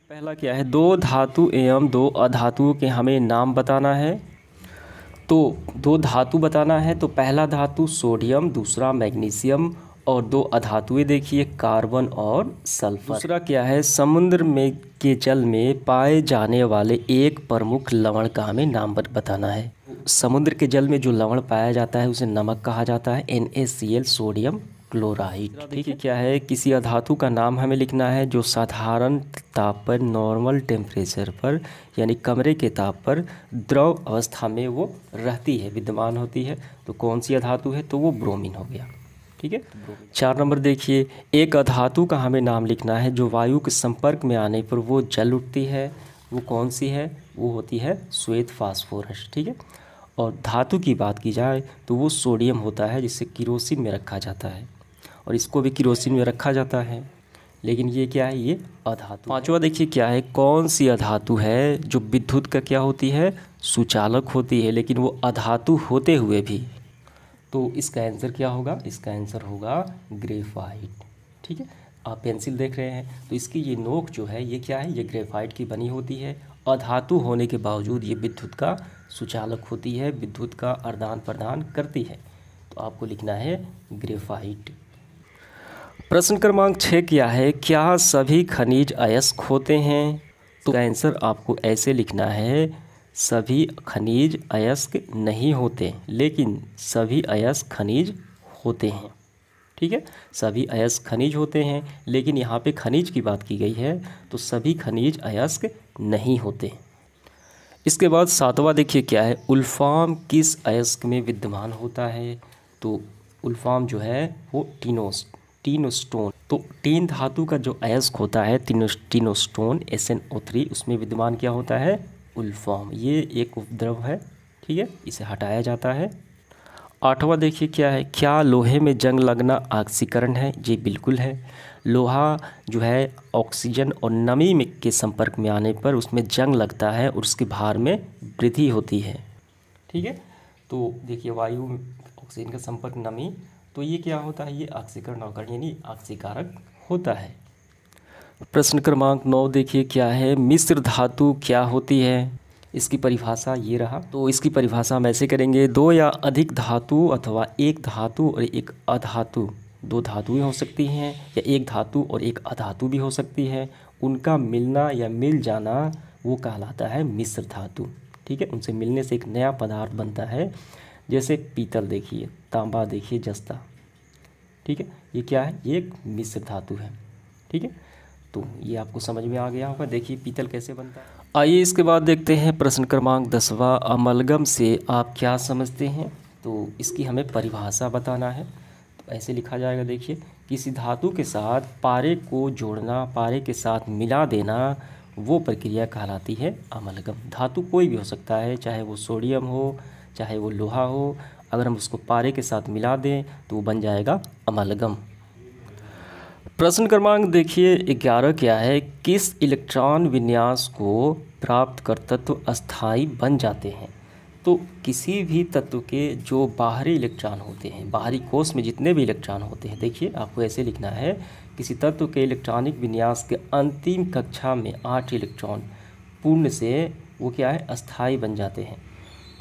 पहला क्या है, दो धातु एवं दो अधातुओं के हमें नाम बताना है। तो दो धातु बताना है तो पहला धातु सोडियम, दूसरा मैग्नीशियम और दो अधातुएं देखिए कार्बन और सल्फर। दूसरा क्या है, समुद्र में के जल में पाए जाने वाले एक प्रमुख लवण का हमें नाम बताना है। समुद्र के जल में जो लवण पाया जाता है उसे नमक कहा जाता है, NaCl सोडियम क्लोराइड। ठीक है, क्या है, किसी अधातु का नाम हमें लिखना है जो साधारण ताप पर, नॉर्मल टेम्परेचर पर यानी कमरे के ताप पर द्रव अवस्था में वो रहती है, विद्यमान होती है। तो कौन सी अधातु है, तो वो ब्रोमीन हो गया। ठीक है, 4 नंबर देखिए, एक अधातु का हमें नाम लिखना है जो वायु के संपर्क में आने पर वो जल उठती है। वो कौन सी है, वो होती है श्वेत फास्फोरस। ठीक है, और धातु की बात की जाए तो वो सोडियम होता है जिसे किरोसिन में रखा जाता है, और इसको भी किरोसिन में रखा जाता है, लेकिन ये क्या है, ये अधातु। पांचवा देखिए क्या है, कौन सी अधातु है जो विद्युत का क्या होती है, सुचालक होती है, लेकिन वो अधातु होते हुए भी। तो इसका आंसर क्या होगा, इसका आंसर होगा ग्रेफाइट। ठीक है, आप पेंसिल देख रहे हैं तो इसकी ये नोक जो है ये क्या है, ये ग्रेफाइट की बनी होती है। अधातु होने के बावजूद ये विद्युत का सुचालक होती है, विद्युत का आदान प्रदान करती है। तो आपको लिखना है ग्रेफाइट। प्रश्न क्रमांक 6 क्या है, क्या सभी खनिज अयस्क होते हैं। तो आंसर आपको ऐसे लिखना है, सभी खनिज अयस्क नहीं होते लेकिन सभी अयस्क खनिज होते हैं। ठीक है, सभी अयस्क खनिज होते हैं, लेकिन यहाँ पे खनिज की बात की गई है तो सभी खनिज अयस्क नहीं होते। इसके बाद 7वां देखिए क्या है, उल्फाम किस अयस्क में विद्यमान होता है। तो उल्फाम जो है वो टीनोस्टोन, तो टीन धातु का जो अयस्क होता है टीनोस्टोन SnO3 उसमें विद्यमान क्या होता है, उल्फाम। ये एक उपद्रव है। ठीक है, इसे हटाया जाता है। 8वां देखिए क्या है, क्या लोहे में जंग लगना ऑक्सीकरण है। जी बिल्कुल है, लोहा जो है ऑक्सीजन और नमी में के संपर्क में आने पर उसमें जंग लगता है और उसके भार में वृद्धि होती है। ठीक है, तो देखिए वायु में ऑक्सीजन का संपर्क, नमी, तो ये क्या होता है, ये ऑक्सीकरण अवकरण यानी ऑक्सीकारक होता है। प्रश्न क्रमांक 9 देखिए क्या है, मिश्र धातु क्या होती है। इसकी परिभाषा ये रहा, तो इसकी परिभाषा हम ऐसे करेंगे, दो या अधिक धातु अथवा एक धातु और एक अधातु, दो धातुएं हो सकती हैं या एक धातु और एक अधातु भी हो सकती है, उनका मिलना या मिल जाना वो कहलाता है मिश्र धातु। ठीक है, उनसे मिलने से एक नया पदार्थ बनता है, जैसे पीतल देखिए, तांबा देखिए, जस्ता। ठीक है, ये क्या है, ये एक मिश्र धातु है। ठीक है, तो ये आपको समझ में आ गया होगा। देखिए पीतल कैसे बनता है। आइए इसके बाद देखते हैं प्रश्न क्रमांक 10वां, अमलगम से आप क्या समझते हैं। तो इसकी हमें परिभाषा बताना है। तो ऐसे लिखा जाएगा, देखिए, किसी धातु के साथ पारे को जोड़ना, पारे के साथ मिला देना, वो प्रक्रिया कहलाती है अमलगम। धातु कोई भी हो सकता है, चाहे वो सोडियम हो, चाहे वो लोहा हो, अगर हम उसको पारे के साथ मिला दें तो वो बन जाएगा अमलगम। प्रश्न क्रमांक देखिए 11 क्या है, किस इलेक्ट्रॉन विन्यास को प्राप्त कर तत्व अस्थायी बन जाते हैं। तो किसी भी तत्व के जो बाहरी इलेक्ट्रॉन होते हैं, बाहरी कोश में जितने भी इलेक्ट्रॉन होते हैं, देखिए आपको ऐसे लिखना है, किसी तत्व के इलेक्ट्रॉनिक विन्यास के अंतिम कक्षा में 8 इलेक्ट्रॉन पूर्ण से वो क्या है, अस्थायी बन जाते हैं।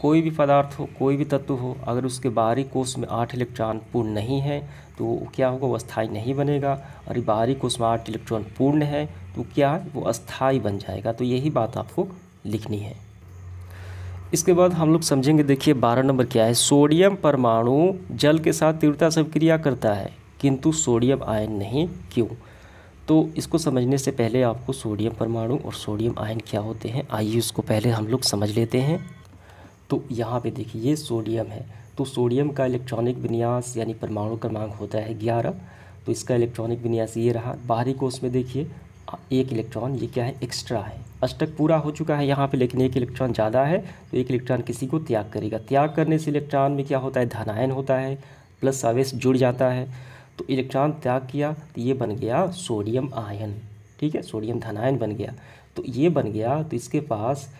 कोई भी पदार्थ हो, कोई भी तत्व हो, अगर उसके बाहरी कोश में 8 इलेक्ट्रॉन पूर्ण नहीं है तो वो क्या होगा, वो अस्थायी नहीं बनेगा। और बाहरी कोश में 8 इलेक्ट्रॉन पूर्ण है तो क्या है, वो अस्थायी बन जाएगा। तो यही बात आपको लिखनी है। इसके बाद हम लोग समझेंगे, देखिए 12 नंबर क्या है, सोडियम परमाणु जल के साथ तीव्रता से क्रिया करता है किंतु सोडियम आयन नहीं, क्यों। तो इसको समझने से पहले आपको सोडियम परमाणु और सोडियम आयन क्या होते हैं, आइए उसको पहले हम लोग समझ लेते हैं। तो यहाँ पे देखिए ये सोडियम है, तो सोडियम का इलेक्ट्रॉनिक विन्यास यानी परमाणु क्रमांक होता है 11। तो इसका इलेक्ट्रॉनिक विन्यास ये रहा। बाहरी कोश में देखिए 1 इलेक्ट्रॉन, ये क्या है, एक्स्ट्रा है। अष्टक पूरा हो चुका है यहाँ पे, लेकिन 1 इलेक्ट्रॉन ज़्यादा है तो 1 इलेक्ट्रॉन किसी को त्याग करेगा। त्याग करने से इलेक्ट्रॉन में क्या होता है, धनायन होता है, प्लस आवेश जुड़ जाता है। तो इलेक्ट्रॉन त्याग किया तो ये बन गया सोडियम आयन। ठीक है, सोडियम धनायन बन गया। तो ये बन गया, तो इसके पास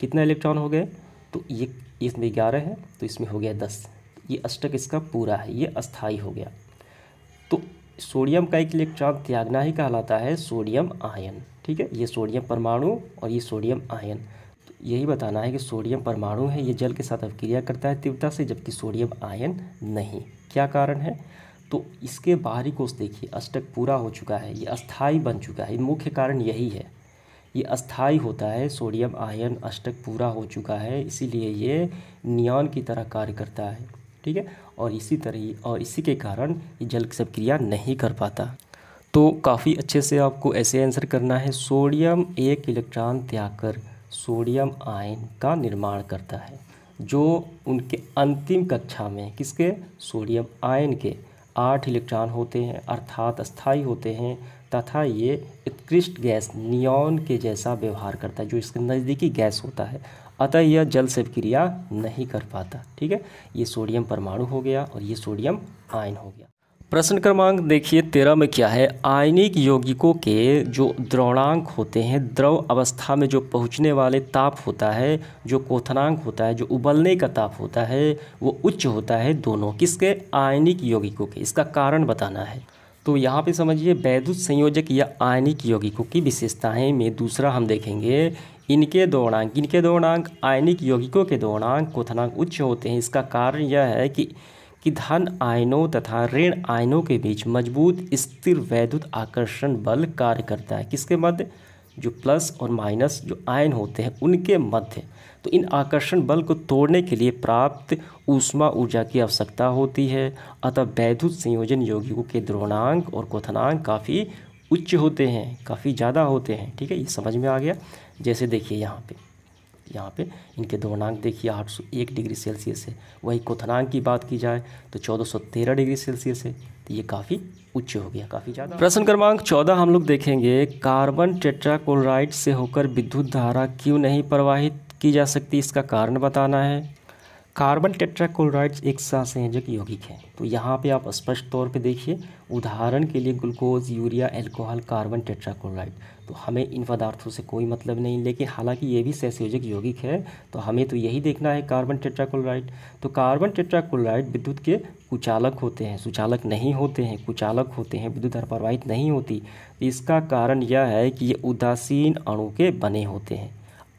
कितना इलेक्ट्रॉन हो गए, तो ये इसमें 11 है तो इसमें हो गया 10। ये अष्टक इसका पूरा है, ये अस्थाई हो गया। तो सोडियम का एक इलेक्ट्रॉन त्यागना ही कहलाता है सोडियम आयन। ठीक है, ये सोडियम परमाणु और ये सोडियम आयन। तो यही बताना है कि सोडियम परमाणु है, ये जल के साथ अभिक्रिया करता है तीव्रता से, जबकि सोडियम आयन नहीं। क्या कारण है? तो इसके बाहरी कोश देखिए, अष्टक पूरा हो चुका है, ये अस्थाई बन चुका है। मुख्य कारण यही है, ये अस्थाई होता है। सोडियम आयन अष्टक पूरा हो चुका है, इसीलिए ये नियॉन की तरह कार्य करता है। ठीक है, और इसी के कारण ये जल से क्रिया नहीं कर पाता। तो काफ़ी अच्छे से आपको ऐसे आंसर करना है। सोडियम एक इलेक्ट्रॉन त्याग कर सोडियम आयन का निर्माण करता है, जो उनके अंतिम कक्षा में किसके, सोडियम आयन के 8 इलेक्ट्रॉन होते हैं, अर्थात अस्थाई होते हैं, तथा ये उत्कृष्ट गैस नियॉन के जैसा व्यवहार करता है, जो इसके नज़दीकी गैस होता है। अतः यह जल से क्रिया नहीं कर पाता। ठीक है, ये सोडियम परमाणु हो गया और ये सोडियम आयन हो गया। प्रश्न क्रमांक देखिए 13 में क्या है, आयनिक यौगिकों के जो द्रवणांक होते हैं, द्रव अवस्था में जो पहुंचने वाले ताप होता है, जो क्वथनांक होता है, जो उबलने का ताप होता है, वो उच्च होता है दोनों किसके, आयनिक यौगिकों के। इसका कारण बताना है। तो यहाँ पे समझिए वैद्युत संयोजक या आयनिक यौगिकों की विशेषताएं में दूसरा हम देखेंगे इनके द्रवणांक आयनिक यौगिकों के द्रवणांक क्वथनांक उच्च होते हैं। इसका कारण यह है कि धन आयनों तथा ऋण आयनों के बीच मजबूत स्थिर वैद्युत आकर्षण बल कार्य करता है। किसके मध्य, जो प्लस और माइनस जो आयन होते हैं उनके मध्य। तो इन आकर्षण बल को तोड़ने के लिए प्राप्त ऊष्मा ऊर्जा की आवश्यकता होती है। अतः वैद्युत संयोजन यौगिकों के द्रवणांक और क्वथनांक काफ़ी उच्च होते हैं, काफ़ी ज़्यादा होते हैं। ठीक है, ये समझ में आ गया। जैसे देखिए यहाँ पे इनके द्रवणांक देखिए 801 डिग्री सेल्सियस है। वही क्वथनांक की बात की जाए तो 1413 डिग्री सेल्सियस है। तो ये काफ़ी उच्च हो गया, काफ़ी ज़्यादा। प्रश्न क्रमांक 14 हम लोग देखेंगे, कार्बन टेट्राक्लोराइड से होकर विद्युत धारा क्यों नहीं प्रवाहित की जा सकती, इसका कारण बताना है। कार्बन टेट्राक्लोराइड एक सहसंयोजक यौगिक है। तो यहाँ पे आप स्पष्ट तौर पे देखिए, उदाहरण के लिए glucose, urea, alcohol, carbon tetrachloride. तो हमें इन पदार्थों से कोई मतलब नहीं, लेकिन हालांकि ये भी सहसंयोजक यौगिक है, तो हमें तो यही देखना है कार्बन टेट्राक्लोराइड। तो कार्बन टेट्राक्लोराइड विद्युत के कुचालक होते हैं, सुचालक नहीं होते हैं, कुचालक होते हैं, विद्युत धारा प्रवाहित नहीं होती। इसका कारण यह है कि ये उदासीन अणु के बने होते हैं,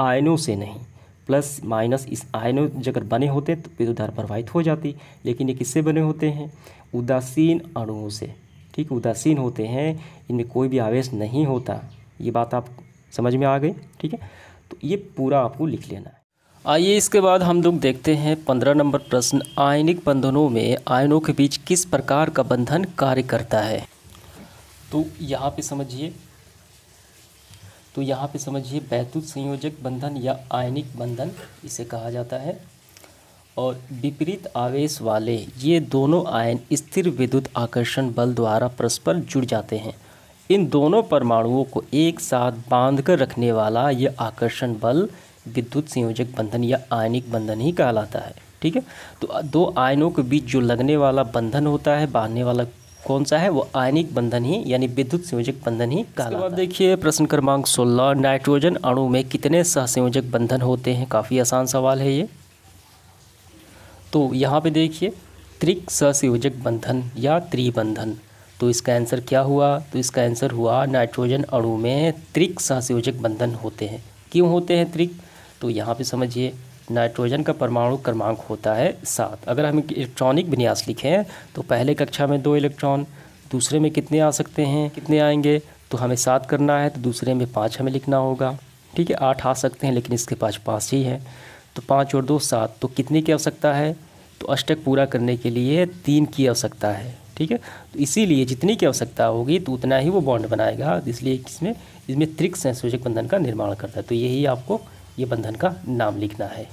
आयनों से नहीं। प्लस माइनस इस आयनों अगर बने होते तो विद्युत धारा प्रवाहित हो जाती, लेकिन ये किससे बने होते हैं, उदासीन अणुओं से। ठीक, उदासीन होते हैं, इनमें कोई भी आवेश नहीं होता। ये बात आप समझ में आ गई। ठीक है, तो ये पूरा आपको लिख लेना है। आइए इसके बाद हम लोग देखते हैं 15 नंबर प्रश्न, आयनिक बंधनों में आयनों के बीच किस प्रकार का बंधन कार्य करता है। तो यहाँ पे समझिए वैद्युत संयोजक बंधन या आयनिक बंधन इसे कहा जाता है। और विपरीत आवेश वाले ये दोनों आयन स्थिर विद्युत आकर्षण बल द्वारा परस्पर जुड़ जाते हैं। इन दोनों परमाणुओं को एक साथ बांधकर रखने वाला यह आकर्षण बल विद्युत संयोजक बंधन या आयनिक बंधन ही कहलाता है। ठीक है, तो दो आयनों के बीच जो लगने वाला बंधन होता है, बांधने वाला कौन सा है, वो आयनिक बंधन ही यानी विद्युत संयोजक बंधन ही कहलाता है। इसके बाद देखिए प्रश्न क्रमांक 16, नाइट्रोजन अणु में कितने सहसंयोजक बंधन होते हैं। काफ़ी आसान सवाल है ये। तो यहाँ पे देखिए त्रिक सहसंयोजक बंधन या त्रिबंधन। तो इसका आंसर क्या हुआ, तो इसका आंसर हुआ नाइट्रोजन अणु में त्रिक सहसंयोजक बंधन होते हैं। क्यों होते हैं त्रिक, तो यहाँ पे समझिए नाइट्रोजन का परमाणु क्रमांक होता है 7। अगर हम इलेक्ट्रॉनिक विन्यास लिखें तो पहले कक्षा में 2 इलेक्ट्रॉन, दूसरे में कितने आ सकते हैं, कितने आएंगे, तो हमें 7 करना है, तो दूसरे में 5 हमें लिखना होगा। ठीक है, 8 आ सकते हैं लेकिन इसके पास 5 ही है, तो 5 और 2 7। तो कितने की आवश्यकता है, तो अष्टक पूरा करने के लिए 3 की आवश्यकता है। ठीक है, तो इसीलिए जितनी की आवश्यकता होगी तो उतना ही वो बॉन्ड बनाएगा, इसलिए इसमें त्रिक सहसंयोजक बंधन का निर्माण करता है। तो यही आपको ये बंधन का नाम लिखना है।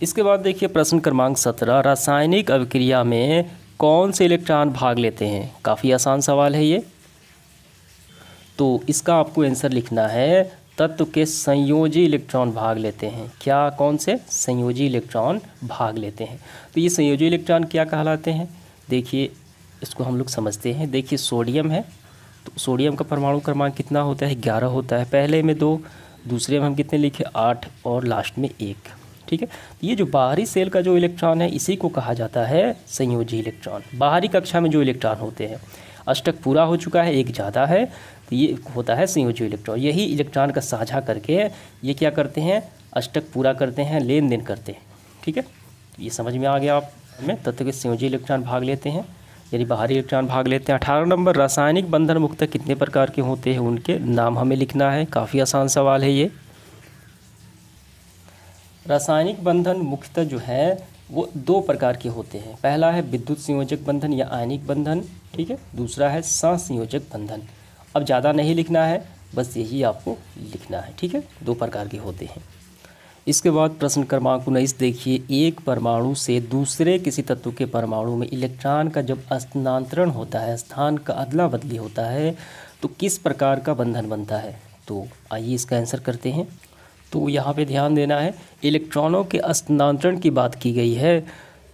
इसके बाद देखिए प्रश्न क्रमांक 17, रासायनिक अभिक्रिया में कौन से इलेक्ट्रॉन भाग लेते हैं। काफ़ी आसान सवाल है ये। तो इसका आपको आंसर लिखना है, तत्व के संयोजी इलेक्ट्रॉन भाग लेते हैं। क्या, कौन से संयोजी इलेक्ट्रॉन भाग लेते हैं। तो ये संयोजी इलेक्ट्रॉन क्या कहलाते हैं, देखिए इसको हम लोग समझते हैं। देखिए सोडियम है, तो सोडियम का परमाणु क्रमांक कितना होता है, 11 होता है। पहले में 2, दूसरे में हम कितने लिखे 8 और लास्ट में 1। ठीक है, ये जो बाहरी सेल का जो इलेक्ट्रॉन है इसी को कहा जाता है संयोजी इलेक्ट्रॉन। बाहरी कक्षा में जो इलेक्ट्रॉन होते हैं, अष्टक पूरा हो चुका है, एक ज़्यादा है, तो ये होता है संयोजी इलेक्ट्रॉन। यही इलेक्ट्रॉन का साझा करके ये क्या करते हैं, अष्टक पूरा करते हैं, लेन देन करते हैं। ठीक है, ये समझ में आ गया आप में तत्व के संयोजी इलेक्ट्रॉन भाग लेते हैं यानी बाहरी इलेक्ट्रॉन भाग लेते हैं। 18 नंबर, रासायनिक बंधन मुख्यतः कितने प्रकार के होते हैं, उनके नाम हमें लिखना है। काफ़ी आसान सवाल है ये। रासायनिक बंधन मुख्यतः जो है वो 2 प्रकार के होते हैं। पहला है विद्युत संयोजक बंधन या आयनिक बंधन, ठीक है। दूसरा है सहसंयोजक बंधन। अब ज़्यादा नहीं लिखना है, बस यही आपको लिखना है, ठीक है। 2 प्रकार के होते हैं। इसके बाद प्रश्न क्रमांक 19 देखिए, एक परमाणु से दूसरे किसी तत्व के परमाणु में इलेक्ट्रॉन का जब स्थानांतरण होता है, स्थान का अदला बदली होता है, तो किस प्रकार का बंधन बनता है। तो आइए इसका आंसर करते हैं। तो यहाँ पे ध्यान देना है, इलेक्ट्रॉनों के स्थानांतरण की बात की गई है,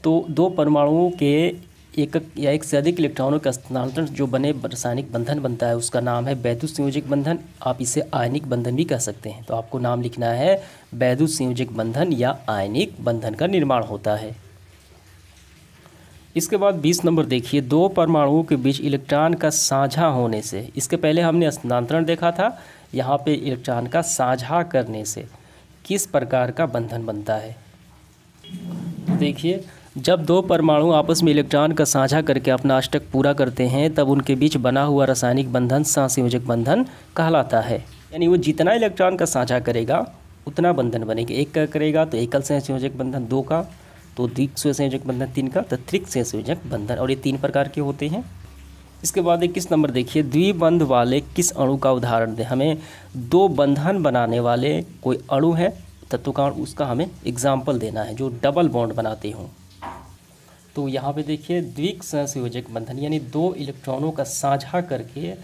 तो 2 परमाणुओं के एक या एक से अधिक इलेक्ट्रॉनों का स्थानांतरण जो बने रासायनिक बंधन बनता है, उसका नाम है वैद्युत संयोजक बंधन। आप इसे आयनिक बंधन भी कह सकते हैं। तो आपको नाम लिखना है वैद्युत संयोजक बंधन या आयनिक बंधन का निर्माण होता है। इसके बाद 20 नंबर देखिए, 2 परमाणुओं के बीच इलेक्ट्रॉन का साझा होने से, इसके पहले हमने स्थानांतरण देखा था, यहाँ पे इलेक्ट्रॉन का साझा करने से किस प्रकार का बंधन बनता है। देखिए, जब 2 परमाणु आपस में इलेक्ट्रॉन का साझा करके अपना अष्टक पूरा करते हैं, तब उनके बीच बना हुआ रासायनिक बंधन सहसंयोजक बंधन कहलाता है। यानी वो जितना इलेक्ट्रॉन का साझा करेगा उतना बंधन बनेगा। एक का करेगा तो एकल सहसंयोजक बंधन, 2 का तो द्विक सहसंयोजक बंधन, 3 का तो त्रिक सहसंयोजक बंधन, और ये 3 प्रकार के होते हैं। इसके बाद 21 नंबर देखिए, द्विबंध वाले किस अणु का उदाहरण दें। हमें 2 बंधन बनाने वाले कोई अणु है तत्व का, उसका हमें एग्जाम्पल देना है जो डबल बॉन्ड बनाते हों। तो यहाँ पे देखिए, द्विक सहसंयोजक बंधन यानी 2 इलेक्ट्रॉनों का साझा करके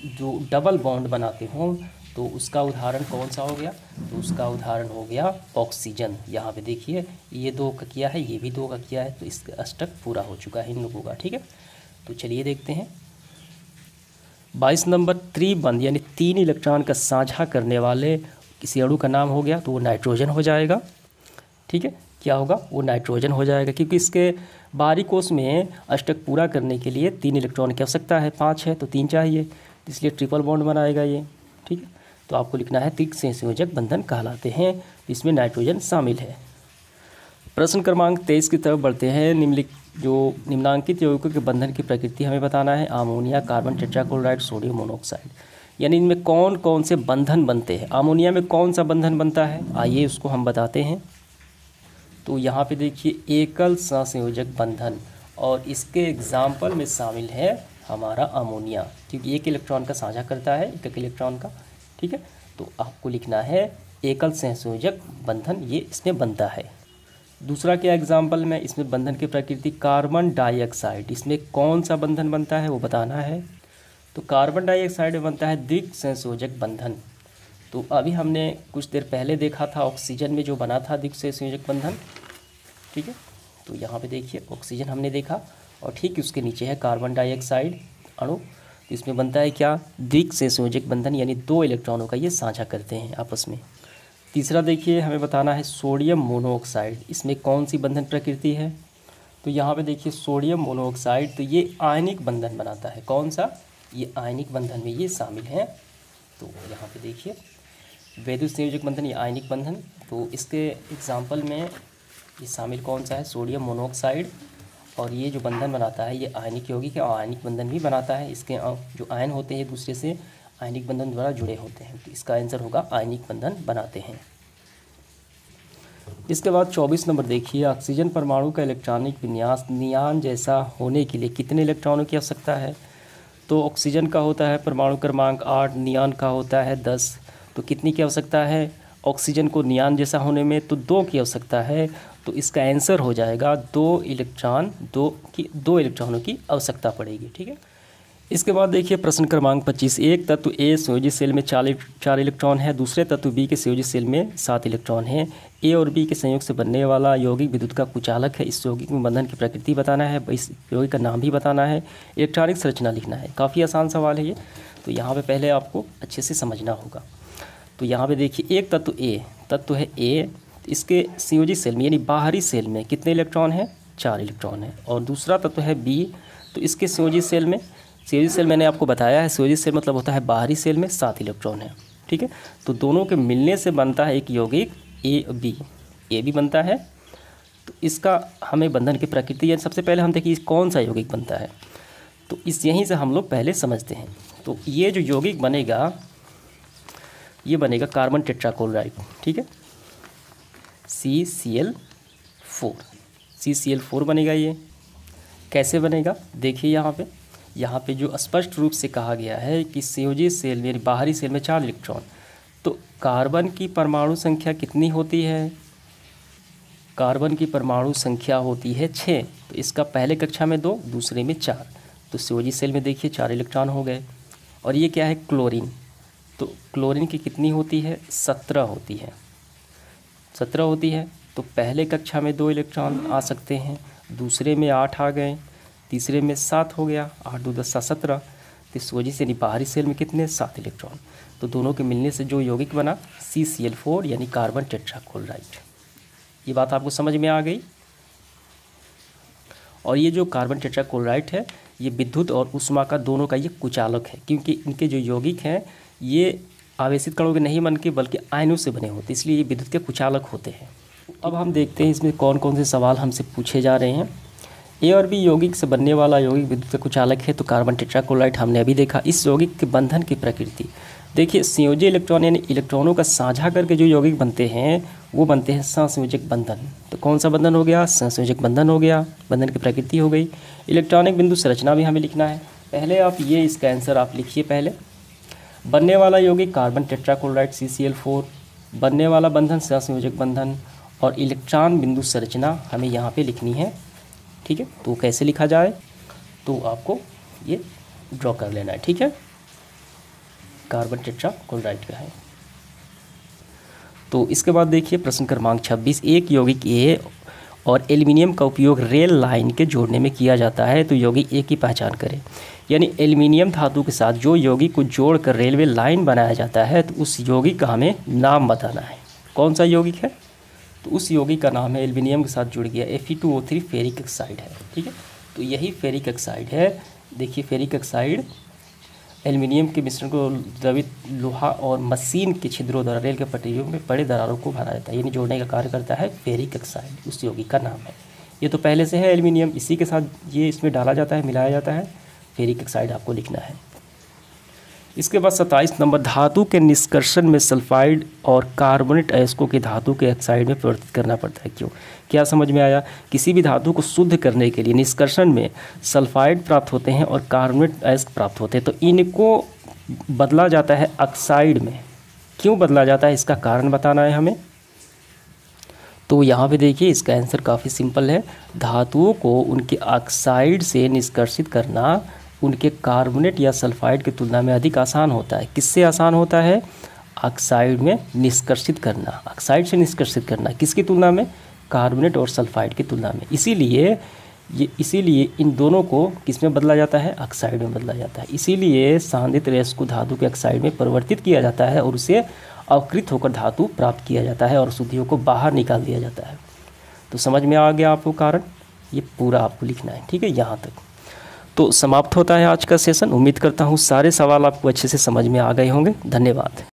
जो डबल बॉन्ड बनाते हों, तो उसका उदाहरण कौन सा हो गया। तो उसका उदाहरण हो गया ऑक्सीजन। यहाँ पे देखिए, ये 2 का किया है, ये भी 2 का किया है, तो इसका अष्टक पूरा हो चुका है इन लोगों का, ठीक है। तो चलिए देखते हैं 22 नंबर, त्रिबंध यानी 3 इलेक्ट्रॉन का साझा करने वाले किसी अणु का नाम हो गया, तो वो नाइट्रोजन हो जाएगा, ठीक है। क्या होगा, वो नाइट्रोजन हो जाएगा, क्योंकि इसके बाहरी कोश में अष्टक पूरा करने के लिए 3 इलेक्ट्रॉन की आवश्यकता है, 5 है तो 3 चाहिए, इसलिए ट्रिपल बॉन्ड बनाएगा ये, ठीक है। तो आपको लिखना है त्रिक सहसंयोजक बंधन कहलाते हैं, इसमें नाइट्रोजन शामिल है। प्रश्न क्रमांक 23 की तरफ बढ़ते हैं। निम्नांकित यौगिकों के बंधन की प्रकृति हमें बताना है। Ammonia, carbon tetrachloride, sodium monoxide, यानी इनमें कौन कौन से बंधन बनते हैं। अमोनिया में कौन सा बंधन बनता है, आइए उसको हम बताते हैं। तो यहाँ पे देखिए, एकल सहसंयोजक बंधन, और इसके एग्जाम्पल में शामिल है हमारा अमोनिया, क्योंकि एक इलेक्ट्रॉन का साझा करता है, एक इलेक्ट्रॉन का, ठीक है। तो आपको लिखना है एकल सहसंयोजक बंधन, ये इसमें बनता है। दूसरा क्या एग्जाम्पल में, इसमें बंधन की प्रकृति, कार्बन डाइऑक्साइड, इसमें कौन सा बंधन बनता है वो बताना है। तो कार्बन डाइऑक्साइड में बनता है द्विक सहसंयोजक बंधन। तो अभी हमने कुछ देर पहले देखा था ऑक्सीजन में जो बना था द्विक सहसंयोजक बंधन, ठीक है। तो यहाँ पे देखिए, ऑक्सीजन हमने देखा, और ठीक उसके नीचे है कार्बन डाइऑक्साइड अणु, तो इसमें बनता है क्या, द्विक सहसंयोजक बंधन, यानी 2 इलेक्ट्रॉनों का ये साझा करते हैं आपस में। तीसरा देखिए, हमें बताना है सोडियम मोनोऑक्साइड, इसमें कौन सी बंधन प्रकृति है। तो यहाँ पे देखिए, सोडियम मोनोऑक्साइड, तो ये आयनिक बंधन बनाता है। कौन सा, ये आयनिक बंधन में ये शामिल है। तो यहाँ पे देखिए, वैद्युत संयोजक बंधन या आयनिक बंधन, तो इसके एग्जाम्पल में ये शामिल कौन सा है, सोडियम मोनोऑक्साइड, और ये जो बंधन बनाता है ये आयनिक यौगिक है, और आयनिक बंधन भी बनाता है। इसके जो आयन होते हैं एक दूसरे से आयनिक बंधन द्वारा जुड़े होते हैं, तो इसका आंसर होगा आयनिक बंधन बनाते हैं। इसके बाद 24 नंबर देखिए, ऑक्सीजन परमाणु का इलेक्ट्रॉनिक विन्यास नियान जैसा होने के लिए कितने इलेक्ट्रॉनों की आवश्यकता है। तो ऑक्सीजन का होता है परमाणु क्रमांक 8, नियान का होता है 10, तो कितनी की आवश्यकता है ऑक्सीजन को नियान जैसा होने में, तो 2 की आवश्यकता है। तो इसका आंसर हो जाएगा 2 इलेक्ट्रॉनों की आवश्यकता पड़ेगी, ठीक है। इसके बाद देखिए प्रश्न क्रमांक 25, एक तत्व ए संयोजित सेल में 4 इलेक्ट्रॉन है, दूसरे तत्व बी के संयोजित सेल में 7 इलेक्ट्रॉन है। ए और बी के संयोग से बनने वाला यौगिक विद्युत का कुचालक है। इस यौगिक में बंधन की प्रकृति बताना है, इस यौगिक का नाम भी बताना है, इलेक्ट्रॉनिक संरचना लिखना है। काफ़ी आसान सवाल है ये, तो यहाँ पे पहले आपको अच्छे से समझना होगा। तो यहाँ पे देखिए, एक तत्व है ए, इसके संयोजित सेल में यानी बाहरी सेल में कितने इलेक्ट्रॉन हैं, 4 इलेक्ट्रॉन है। और दूसरा तत्व है बी, तो इसके संयोजित सेल में संयोजी सेल मैंने आपको बताया है, संयोजी सेल मतलब होता है बाहरी सेल में 7 इलेक्ट्रॉन है, ठीक है। तो दोनों के मिलने से बनता है एक यौगिक ए बी बनता है। तो इसका हमें बंधन की प्रकृति है, सबसे पहले हम देखिए कौन सा यौगिक बनता है, तो इस यहीं से हम लोग पहले समझते हैं। तो ये जो यौगिक बनेगा ये बनेगा कार्बन टेट्राक्लोराइड, ठीक है, CCl4 बनेगा। ये कैसे बनेगा देखिए यहाँ पे जो स्पष्ट रूप से कहा गया है कि संयोजी सेल में बाहरी सेल में 4 इलेक्ट्रॉन, तो कार्बन की परमाणु संख्या कितनी होती है, कार्बन की परमाणु संख्या होती है 6। तो इसका पहले कक्षा में 2, दूसरे में 4, तो संयोजी सेल में देखिए 4 इलेक्ट्रॉन हो गए। और ये क्या है क्लोरीन, तो क्लोरीन की कितनी होती है 17 होती है, 17 होती है। तो पहले कक्षा में 2 इलेक्ट्रॉन आ सकते हैं, दूसरे में 8 आ गए, तीसरे में 7 हो गया, 8 2 10 17। तो इस वजह से बाहरी सेल में कितने 7 इलेक्ट्रॉन। तो दोनों के मिलने से जो यौगिक बना CCl4 यानी कार्बन टेट्राक्लोराइड। ये बात आपको समझ में आ गई। और ये जो कार्बन टेट्राक्लोराइड है ये विद्युत और ऊष्मा का दोनों का ये कुचालक है, क्योंकि इनके जो यौगिक हैं ये आवेशित कणों के नहीं बन के बल्कि आयनों से बने होते हैं, इसलिए ये विद्युत के कुचालक होते हैं। अब हम देखते हैं इसमें कौन कौन से सवाल हमसे पूछे जा रहे हैं। ए और बी यौगिक से बनने वाला यौगिक विद्युत का कुचालक है, तो कार्बन टेट्राक्लोराइड हमने अभी देखा। इस यौगिक के बंधन की प्रकृति देखिए, संयोजी इलेक्ट्रॉन यानी इलेक्ट्रॉनों का साझा करके जो यौगिक बनते हैं वो बनते हैं सहसंयोजक बंधन। तो कौन सा बंधन हो गया, सहसंयोजक बंधन हो गया, बंधन की प्रकृति हो गई। इलेक्ट्रॉनिक बिंदु संरचना भी हमें लिखना है। पहले आप ये इसका आंसर आप लिखिए। पहले बनने वाला यौगिक कार्बन टेट्राक्लोराइड CCl4, बनने वाला बंधन सहसंयोजक बंधन, और इलेक्ट्रॉन बिंदु संरचना हमें यहाँ पे लिखनी है, ठीक है। तो कैसे लिखा जाए, तो आपको ये ड्रॉ कर लेना है, ठीक है। कार्बन टेट्राक्लोराइड का है। तो इसके बाद देखिए प्रश्न क्रमांक 26, एक यौगिक ए और एल्युमिनियम का उपयोग रेल लाइन के जोड़ने में किया जाता है, तो यौगिक ए की पहचान करें। यानी एल्युमिनियम धातु के साथ जो यौगिक को जोड़कर रेलवे लाइन बनाया जाता है, तो उस यौगिक का हमें नाम बताना है। कौन सा यौगिक है, तो उस यौगिक का नाम है, एल्युमिनियम के साथ जुड़ गया, Fe2O3 फेरिक ऑक्साइड है, ठीक है। तो यही फेरिक ऑक्साइड है। देखिए फेरिक ऑक्साइड एल्युमिनियम के मिश्रण को द्रवित लोहा और मशीन के छिद्रों द्वारा रेल के पटरियों में बड़े दरारों को भरा जाता है, यानी जोड़ने का कार्य करता है फेरिक ऑक्साइड, उस यौगिक का नाम है। ये तो पहले से है एल्युमिनियम, इसी के साथ ये इसमें डाला जाता है, मिलाया जाता है, फेरिक ऑक्साइड आपको लिखना है। इसके बाद 27 नंबर, धातु के निष्कर्षण में सल्फाइड और कार्बोनेट अयस्कों के धातु के ऑक्साइड में परिवर्तित करना पड़ता है, क्यों। क्या समझ में आया, किसी भी धातु को शुद्ध करने के लिए निष्कर्षण में सल्फाइड प्राप्त होते हैं और कार्बोनेट अयस्क प्राप्त होते हैं, तो इनको बदला जाता है ऑक्साइड में। क्यों बदला जाता है, इसका कारण बताना है हमें। तो यहाँ पे देखिए इसका आंसर काफ़ी सिंपल है। धातुओं को उनके ऑक्साइड से निष्कर्षित करना उनके कार्बोनेट या सल्फाइड की तुलना में अधिक आसान होता है। किससे आसान होता है, ऑक्साइड में निष्कर्षित करना, ऑक्साइड से निष्कर्षित करना, किसकी तुलना में, कार्बोनेट और सल्फाइड की तुलना में। इसीलिए इन दोनों को किस में बदला जाता है, ऑक्साइड में बदला जाता है। इसीलिए सांद्रित रेस को धातु के ऑक्साइड में परिवर्तित किया जाता है और उसे अवकृत होकर धातु प्राप्त किया जाता है और अशुद्धियों को बाहर निकाल दिया जाता है। तो समझ में आ गया आपको कारण, ये पूरा आपको लिखना है, ठीक है। यहाँ तक तो समाप्त होता है आज का सेशन। उम्मीद करता हूँ सारे सवाल आपको अच्छे से समझ में आ गए होंगे। धन्यवाद।